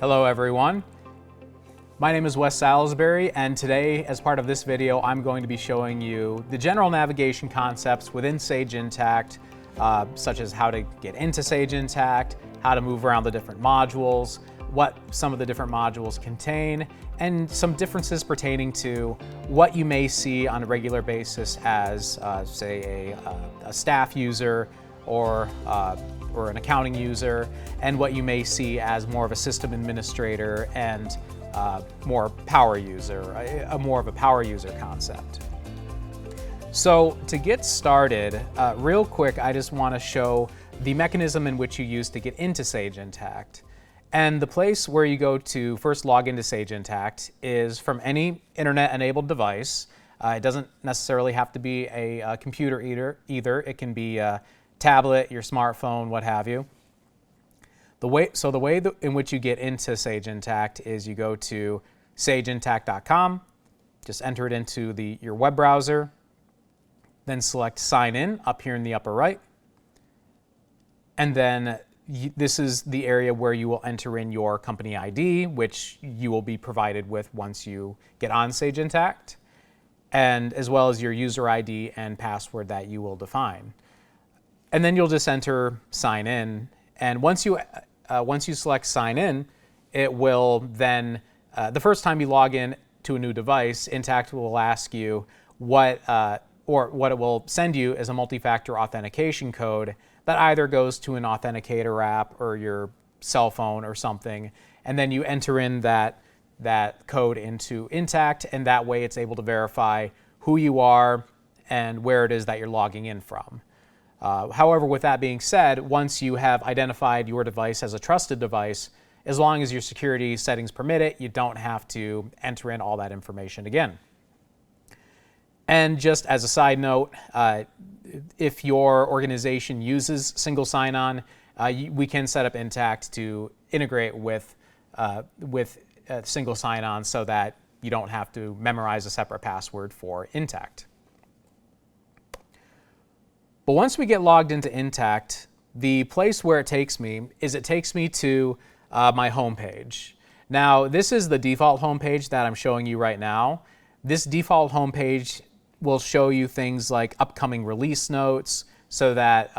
Hello everyone. My name is Wes Salisbury, and today, as part of this video, I'm going to be showing you the general navigation concepts within Sage Intacct, such as how to get into Sage Intacct, how to move around the different modules, what some of the different modules contain, and some differences pertaining to what you may see on a regular basis as, say, a staff user or an accounting user, and what you may see as more of a system administrator and more power user, more of a power user concept. So to get started, real quick, I just want to show the mechanism in which you use to get into Sage Intacct. And the place where you go to first log into Sage Intacct is from any internet-enabled device. It doesn't necessarily have to be a computer either. It can be a tablet, your smartphone, what have you. The way in which you get into Sage Intacct is you go to sageintacct.com, just enter it into your web browser, then select Sign In up here in the upper right, and then this is the area where you will enter in your company ID, which you will be provided with once you get on Sage Intacct, and as well as your user ID and password that you will define. And then you'll just enter Sign In, and once you select Sign In, it will then, the first time you log in to a new device, Intacct will ask you what it will send you is a multi-factor authentication code that either goes to an authenticator app or your cell phone or something, and then you enter in that code into Intacct, and that way it's able to verify who you are and where it is that you're logging in from. However, with that being said, once you have identified your device as a trusted device, as long as your security settings permit it, you don't have to enter in all that information again. And just as a side note, if your organization uses single sign-on, we can set up Intacct to integrate with single sign-on so that you don't have to memorize a separate password for Intacct. But once we get logged into Intacct, the place where it takes me to my home page. Now, this is the default home page that I'm showing you right now. This default home page will show you things like upcoming release notes, so that,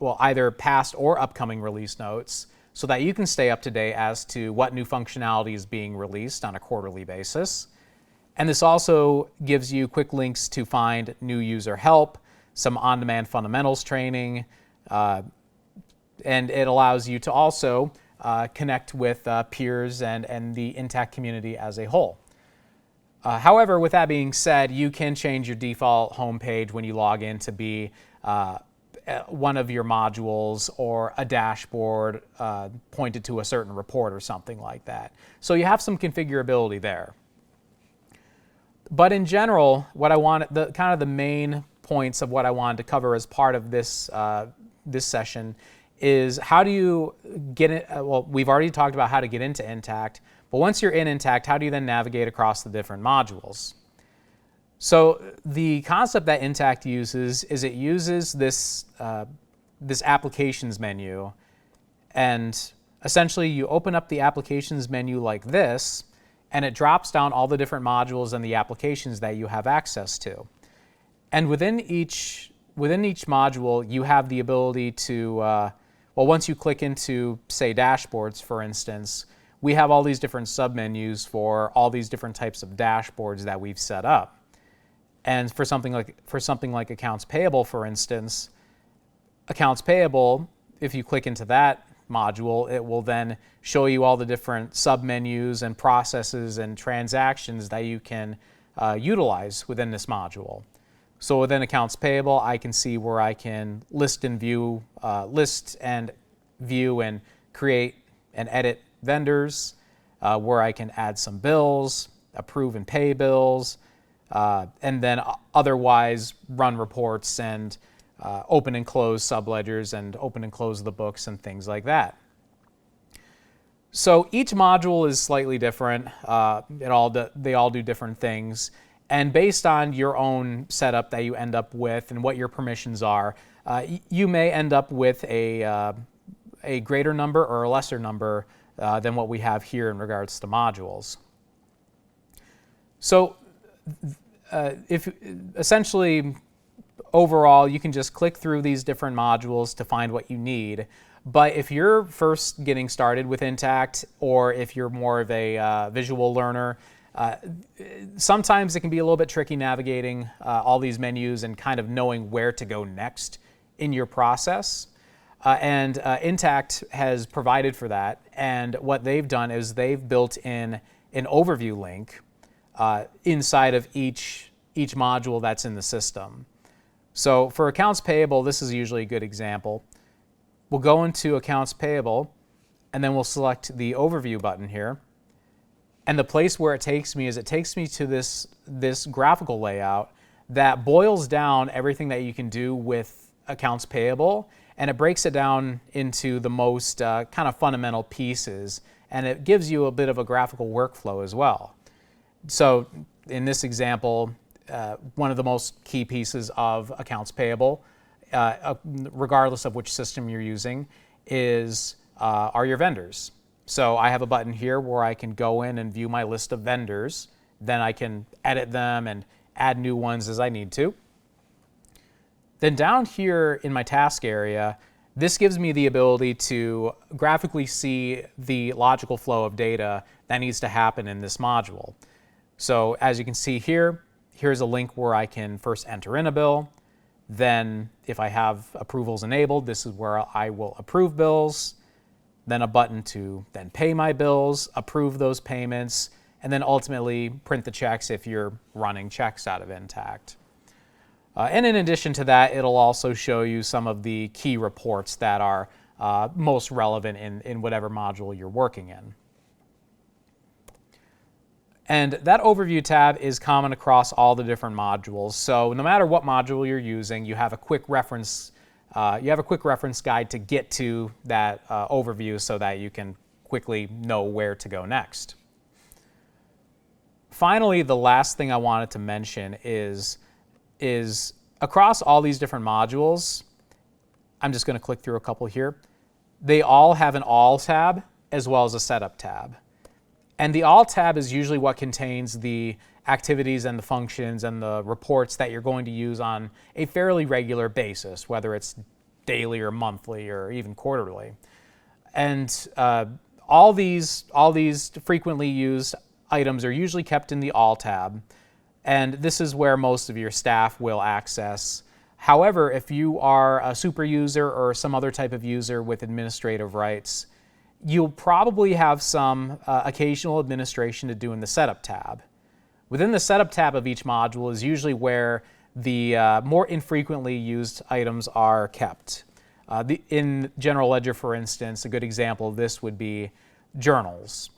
either past or upcoming release notes, so that you can stay up to date as to what new functionality is being released on a quarterly basis. And this also gives you quick links to find new user help, some on-demand fundamentals training, and it allows you to also connect with peers and the Intacct community as a whole. However, with that being said, you can change your default homepage when you log in to be one of your modules or a dashboard pointed to a certain report or something like that. So you have some configurability there. But in general, what I want, the main points of what I wanted to cover as part of this this session is how do you get it? We've already talked about how to get into Intacct, but once you're in Intacct, how do you then navigate across the different modules? So the concept that Intacct uses is it uses this applications menu, and essentially you open up the applications menu like this, and it drops down all the different modules and the applications that you have access to. And within each module, you have the ability to, once you click into, say, dashboards, for instance, we have all these different submenus for all these different types of dashboards that we've set up. And for something like accounts payable, for instance, accounts payable, if you click into that module, it will then show you all the different submenus and processes and transactions that you can utilize within this module. So within accounts payable, I can see where I can list and view and create and edit vendors, where I can add some bills, approve and pay bills, and then otherwise run reports and open and close subledgers and open and close the books and things like that. So each module is slightly different. They all do different things. And based on your own setup that you end up with and what your permissions are, you may end up with a greater number or a lesser number than what we have here in regards to modules. So if essentially, overall, you can just click through these different modules to find what you need. But if you're first getting started with Intacct, or if you're more of a visual learner, sometimes it can be a little bit tricky navigating all these menus and kind of knowing where to go next in your process. And Intacct has provided for that. And what they've done is they've built in an overview link inside of each module that's in the system. So for accounts payable, this is usually a good example. We'll go into accounts payable, and then we'll select the overview button here. And the place where it takes me to this graphical layout that boils down everything that you can do with accounts payable, and it breaks it down into the most kind of fundamental pieces, and it gives you a bit of a graphical workflow as well. So in this example, one of the most key pieces of accounts payable, regardless of which system you're using, are your vendors. So I have a button here where I can go in and view my list of vendors. Then I can edit them and add new ones as I need to. Then down here in my task area, this gives me the ability to graphically see the logical flow of data that needs to happen in this module. So as you can see here, here's a link where I can first enter in a bill. Then if I have approvals enabled, this is where I will approve bills. Then a button to then pay my bills, approve those payments, and then ultimately print the checks if you're running checks out of Intacct. And in addition to that, it'll also show you some of the key reports that are most relevant in whatever module you're working in. And that overview tab is common across all the different modules. So no matter what module you're using, you have a quick reference guide to get to that overview so that you can quickly know where to go next. Finally, the last thing I wanted to mention is across all these different modules, I'm just going to click through a couple here, they all have an All tab as well as a Setup tab. And the All tab is usually what contains the activities and the functions and the reports that you're going to use on a fairly regular basis, whether it's daily or monthly or even quarterly. And all these frequently used items are usually kept in the All tab, and this is where most of your staff will access. However, if you are a super user or some other type of user with administrative rights, you'll probably have some occasional administration to do in the Setup tab. Within the Setup tab of each module is usually where the more infrequently used items are kept. In General Ledger, for instance, a good example of this would be journals.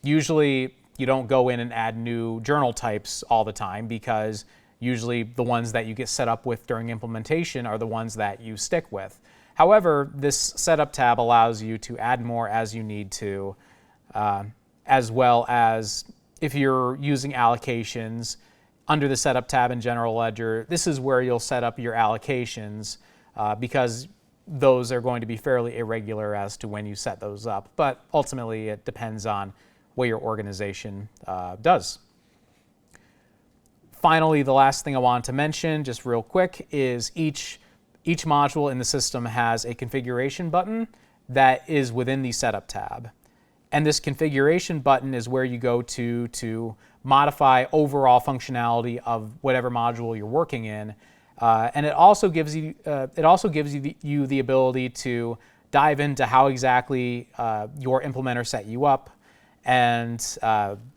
Usually you don't go in and add new journal types all the time, because usually the ones that you get set up with during implementation are the ones that you stick with. However, this Setup tab allows you to add more as you need to, as well as if you're using allocations under the Setup tab in General Ledger, this is where you'll set up your allocations because those are going to be fairly irregular as to when you set those up. But ultimately, it depends on what your organization does. Finally, the last thing I wanted to mention, just real quick, is each module in the system has a configuration button that is within the Setup tab. And this configuration button is where you go to modify overall functionality of whatever module you're working in. And it also gives you the ability to dive into how exactly your implementer set you up. And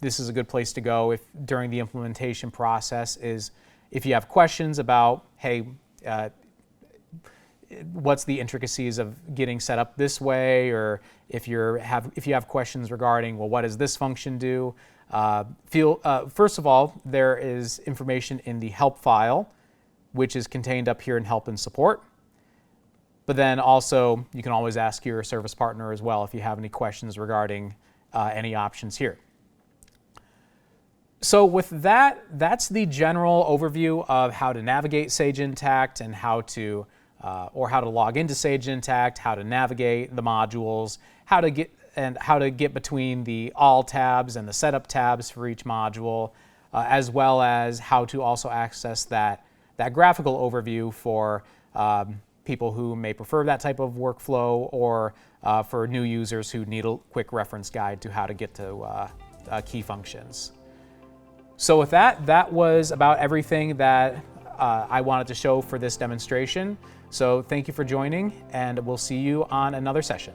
this is a good place to go if during the implementation process is if you have questions about, hey, what's the intricacies of getting set up this way, or if you have questions regarding, well, what does this function do? First of all, there is information in the help file, which is contained up here in help and support. But then also you can always ask your service partner as well if you have any questions regarding any options here. So with that, that's the general overview of how to navigate Sage Intacct and how to log into Sage Intacct, how to navigate the modules, how to get and how to get between the all tabs and the setup tabs for each module, as well as how to also access that graphical overview for people who may prefer that type of workflow, or for new users who need a quick reference guide to how to get to key functions. So with that was about everything that I wanted to show for this demonstration. So thank you for joining, and we'll see you on another session.